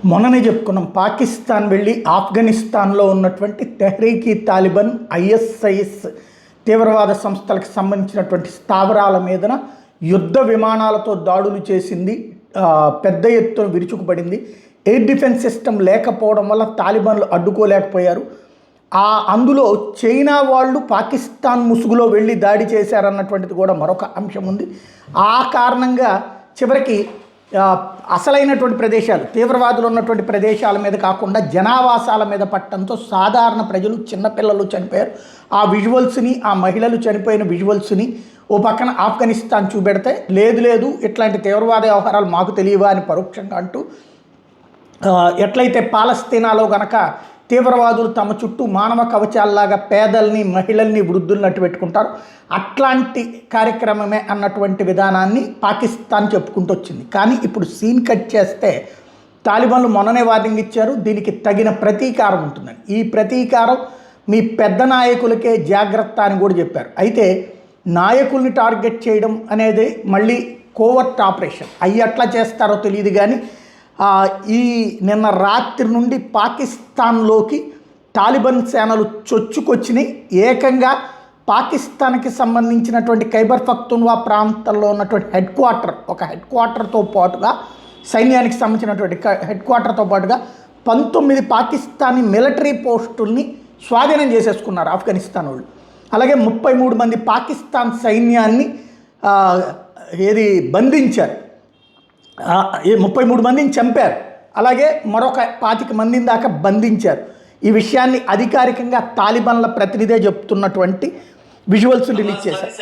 మొన్ననే చెప్పుకున్నాం, పాకిస్తాన్ వెళ్ళి ఆఫ్ఘనిస్తాన్లో ఉన్నటువంటి తెహ్రీకి తాలిబాన్ ఐఎస్ఐఎస్ తీవ్రవాద సంస్థలకు సంబంధించినటువంటి స్థావరాల మీదన యుద్ధ విమానాలతో దాడులు చేసింది. పెద్ద ఎత్తున విరుచుకుపడింది. ఎయిర్ డిఫెన్స్ సిస్టమ్ లేకపోవడం వల్ల తాలిబాన్లు అడ్డుకోలేకపోయారు. అందులో చైనా వాళ్ళు పాకిస్తాన్ ముసుగులో వెళ్ళి దాడి చేశారన్నటువంటిది కూడా మరొక అంశం ఉంది. ఆ కారణంగా చివరికి అసలైనటువంటి ప్రదేశాలు, తీవ్రవాదులు ఉన్నటువంటి ప్రదేశాల మీద కాకుండా జనావాసాల మీద పట్టడంతో సాధారణ ప్రజలు, చిన్నపిల్లలు చనిపోయారు. ఆ విజువల్స్ని, ఆ మహిళలు చనిపోయిన విజువల్స్ని ఓ పక్కన ఆఫ్ఘనిస్తాన్ చూపెడితే, లేదు ఇట్లాంటి తీవ్రవాద వ్యవహారాలు మాకు తెలియవా అని పరోక్షంగా అంటూ, ఎట్లయితే పాలస్తీనాలో గనక తీవ్రవాదులు తమ చుట్టూ మానవ కవచాల్లాగా పేదల్ని, మహిళల్ని, వృద్ధుల్ని అట్టు పెట్టుకుంటారు, అట్లాంటి కార్యక్రమమే అన్నటువంటి విధానాన్ని పాకిస్తాన్ చెప్పుకుంటూ వచ్చింది. కానీ ఇప్పుడు సీన్ కట్ చేస్తే తాలిబాన్లు మొన్ననే వార్నింగ్ ఇచ్చారు, దీనికి తగిన ప్రతీకారం ఉంటుందని. ఈ ప్రతీకారం మీ పెద్ద నాయకులకే జాగ్రత్త అని కూడా చెప్పారు. అయితే నాయకుల్ని టార్గెట్ చేయడం అనేది మళ్ళీ కోవర్ట్ ఆపరేషన్. అవి ఎట్లా చేస్తారో తెలియదు. కానీ ఈ నిన్న రాత్రి నుండి పాకిస్తాన్లోకి తాలిబాన్ సేనలు చొచ్చుకొచ్చినాయి. ఏకంగా పాకిస్తాన్కి సంబంధించినటువంటి ఖైబర్ పఖ్తూన్వా ప్రాంతంలో ఉన్నటువంటి హెడ్ క్వార్టర్తో పాటుగా, సైన్యానికి సంబంధించినటువంటి హెడ్ క్వార్టర్తో పాటుగా 19 పాకిస్తానీ మిలిటరీ పోస్టుల్ని స్వాధీనం చేసేసుకున్నారు ఆఫ్ఘనిస్తాన్ వాళ్ళు. అలాగే 33 మంది పాకిస్తాన్ సైన్యాన్ని బంధించారు. 33 మందిని చంపారు. అలాగే మరొక 25 మందిని దాకా బంధించారు. ఈ విషయాన్ని అధికారికంగా తాలిబాన్ల ప్రతినిధే చెప్తున్నటువంటి విజువల్స్ రిలీజ్ చేశారు.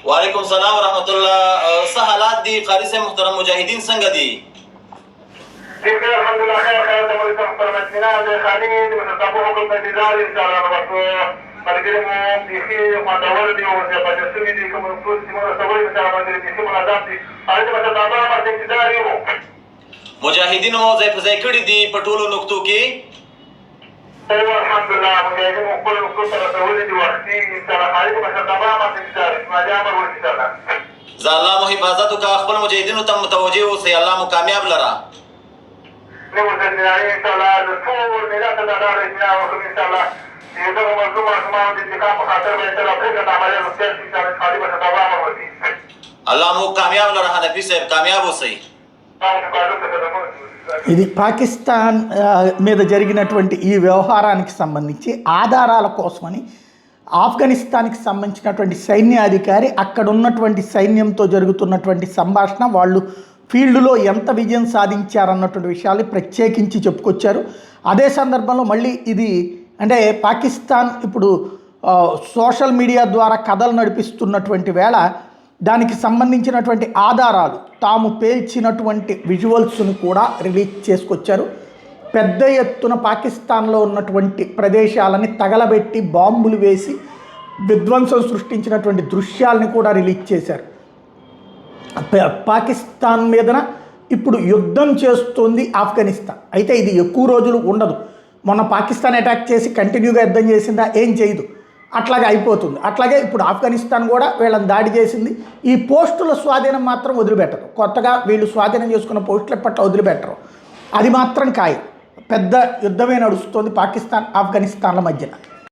वालेकुम सलाम व रहमतुल्लाह। सहालात दी कारी से मुहतरम मुजाहिदीन संग दी देखिए अल्हम्दुलिल्लाह खैर तमरी सब पर मदीना दे खाली मुतताबो हुकुम इंतजार इंशाल्लाह बतो मलगिरे मो देखिए मादावर दी और से बजसमी दी कम फुल सिमो सवई इंशाल्लाह मलगिरे देखिए मुलाजात दी आज मुतताबा मत इंतजार हो मुजाहिदीन मो जय फजै कड़ी दी पटोलो नुक्तो की अल्हम्दुलिल्लाह मुजाहिदीन मो कुल नुक्तो पर सवई दी वक्ती इंशाल्लाह आज मुतताबा मत इंतजार माजामा हो इंशाल्लाह ज़ाल्ला मो हिफाजत का खपल मुजाहिदीन तम मुतवज्जिह से अल्लाह मो कामयाब लरा ने मुजाहिदीन इंशाल्लाह तो मेरा तदारा इंशाल्लाह इंशाल्लाह ये तो मजलूम आसमान के दिखा खातर में इंशाल्लाह फिर का हमारे मुस्तैद इंशाल्लाह खाली मुतताबा होती अल्लाह मो कामयाब लरा नबी साहब कामयाब हो सही। ఇది పాకిస్తాన్ మీద జరిగినటువంటి ఈ వ్యవహారానికి సంబంధించి ఆధారాల కోసమని ఆఫ్ఘనిస్తాన్కి సంబంధించినటువంటి సైన్యాధికారి అక్కడ ఉన్నటువంటి సైన్యంతో జరుగుతున్నటువంటి సంభాషణ, వాళ్ళు ఫీల్డ్లో ఎంత విజయం సాధించారన్నటువంటి విషయాలు ప్రత్యేకించి చెప్పుకొచ్చారు. అదే సందర్భంలో మళ్ళీ ఇది అంటే పాకిస్తాన్ ఇప్పుడు సోషల్ మీడియా ద్వారా కథలు నడిపిస్తున్నటువంటి వేళ దానికి సంబంధించినటువంటి ఆధారాలు, తాము పేల్చినటువంటి విజువల్స్ను కూడా రిలీజ్ చేసుకొచ్చారు. పెద్ద ఎత్తున పాకిస్తాన్లో ఉన్నటువంటి ప్రదేశాలని తగలబెట్టి బాంబులు వేసి విధ్వంసం సృష్టించినటువంటి దృశ్యాలని కూడా రిలీజ్ చేశారు. పాకిస్తాన్ మీదన ఇప్పుడు యుద్ధం చేస్తోంది ఆఫ్ఘనిస్తాన్. అయితే ఇది ఎక్కువ రోజులు ఉండదు. మొన్న పాకిస్తాన్ అటాక్ చేసి కంటిన్యూగా యుద్ధం చేసిందా? ఏం చేయదు, అట్లాగే అయిపోతుంది. అట్లాగే ఇప్పుడు ఆఫ్ఘనిస్తాన్ కూడా వీళ్ళని దాడి చేసింది. ఈ పోస్టుల స్వాధీనం మాత్రం వదిలిపెట్టరు. కొత్తగా వీళ్ళు స్వాధీనం చేసుకున్న పోస్టుల పట్ల వదిలిపెట్టరు. అది మాత్రం ఖాయం. పెద్ద యుద్ధమే నడుస్తుంది పాకిస్తాన్ ఆఫ్ఘనిస్తాన్ల మధ్యన.